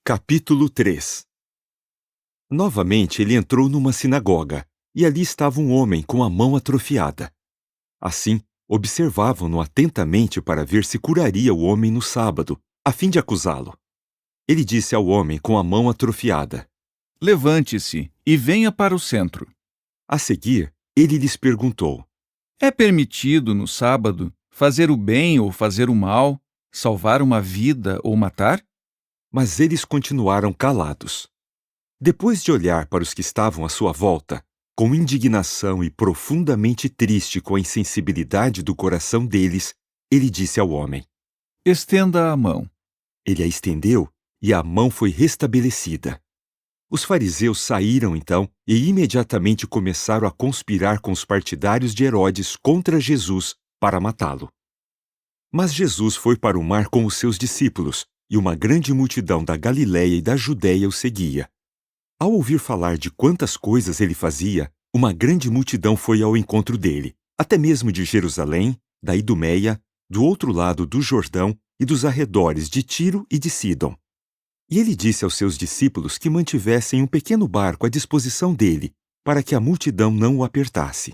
Capítulo 3. Novamente ele entrou numa sinagoga, e ali estava um homem com a mão atrofiada. Assim, observavam-no atentamente para ver se curaria o homem no sábado, a fim de acusá-lo. Ele disse ao homem com a mão atrofiada: Levante-se e venha para o centro. A seguir, ele lhes perguntou: É permitido, no sábado, fazer o bem ou fazer o mal, salvar uma vida ou matar? Mas eles continuaram calados. Depois de olhar para os que estavam à sua volta, com indignação e profundamente triste com a insensibilidade do coração deles, ele disse ao homem: Estenda a mão. Ele a estendeu e a mão foi restabelecida. Os fariseus saíram então e imediatamente começaram a conspirar com os partidários de Herodes contra Jesus para matá-lo. Mas Jesus foi para o mar com os seus discípulos, e uma grande multidão da Galiléia e da Judéia o seguia. Ao ouvir falar de quantas coisas ele fazia, uma grande multidão foi ao encontro dele, até mesmo de Jerusalém, da Idumeia, do outro lado do Jordão e dos arredores de Tiro e de Sidom. E ele disse aos seus discípulos que mantivessem um pequeno barco à disposição dele, para que a multidão não o apertasse.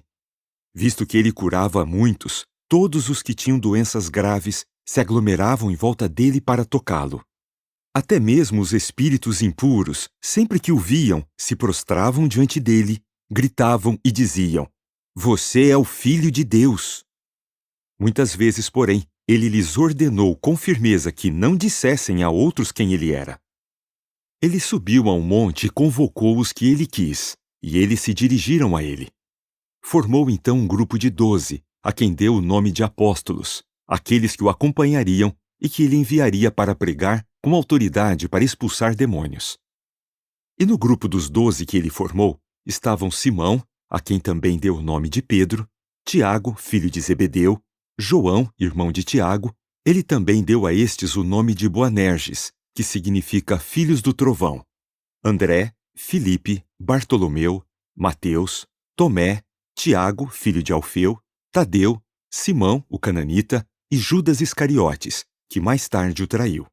Visto que ele curava a muitos, todos os que tinham doenças graves se aglomeravam em volta dele para tocá-lo. Até mesmo os espíritos impuros, sempre que o viam, se prostravam diante dele, gritavam e diziam: Você é o Filho de Deus. Muitas vezes, porém, ele lhes ordenou com firmeza que não dissessem a outros quem ele era. Ele subiu a um monte e convocou os que ele quis, e eles se dirigiram a ele. Formou então um grupo de 12, a quem deu o nome de apóstolos, aqueles que o acompanhariam e que ele enviaria para pregar com autoridade para expulsar demônios. E no grupo dos 12 que ele formou estavam Simão, a quem também deu o nome de Pedro, Tiago, filho de Zebedeu, João, irmão de Tiago. Ele também deu a estes o nome de Boanerges, que significa filhos do trovão, André, Filipe, Bartolomeu, Mateus, Tomé, Tiago, filho de Alfeu, Tadeu, Simão, o cananita, e Judas Iscariotes, que mais tarde o traiu.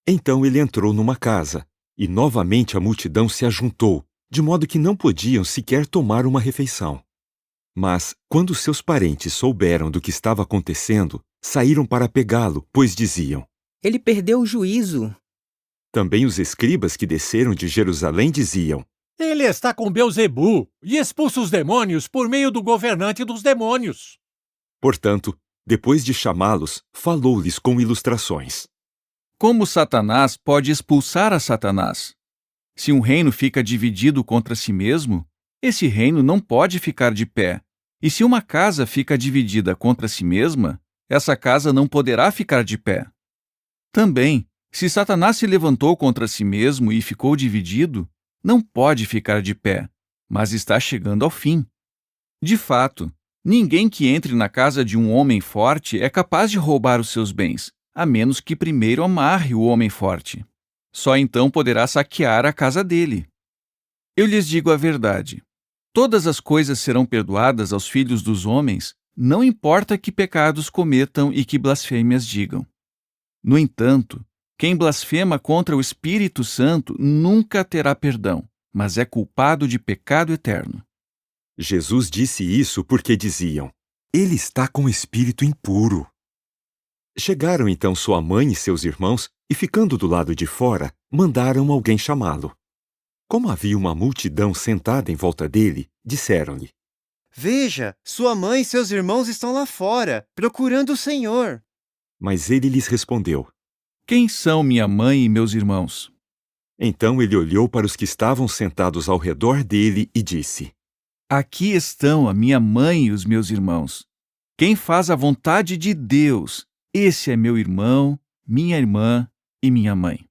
Então ele entrou numa casa, e novamente a multidão se ajuntou, de modo que não podiam sequer tomar uma refeição. Mas, quando seus parentes souberam do que estava acontecendo, saíram para pegá-lo, pois diziam: Ele perdeu o juízo. Também os escribas que desceram de Jerusalém diziam: Ele está com Beelzebu e expulsa os demônios por meio do governante dos demônios. Portanto, depois de chamá-los, falou-lhes com ilustrações. Como Satanás pode expulsar a Satanás? Se um reino fica dividido contra si mesmo, esse reino não pode ficar de pé. E se uma casa fica dividida contra si mesma, essa casa não poderá ficar de pé. Também, se Satanás se levantou contra si mesmo e ficou dividido, não pode ficar de pé, mas está chegando ao fim. De fato, ninguém que entre na casa de um homem forte é capaz de roubar os seus bens, a menos que primeiro amarre o homem forte. Só então poderá saquear a casa dele. Eu lhes digo a verdade. Todas as coisas serão perdoadas aos filhos dos homens, não importa que pecados cometam e que blasfêmias digam. No entanto, quem blasfema contra o Espírito Santo nunca terá perdão, mas é culpado de pecado eterno. Jesus disse isso porque diziam: Ele está com espírito impuro. Chegaram então sua mãe e seus irmãos, e ficando do lado de fora, mandaram alguém chamá-lo. Como havia uma multidão sentada em volta dele, disseram-lhe: Veja, sua mãe e seus irmãos estão lá fora, procurando o Senhor. Mas ele lhes respondeu: Quem são minha mãe e meus irmãos? Então ele olhou para os que estavam sentados ao redor dele e disse: Aqui estão a minha mãe e os meus irmãos. Quem faz a vontade de Deus, esse é meu irmão, minha irmã e minha mãe.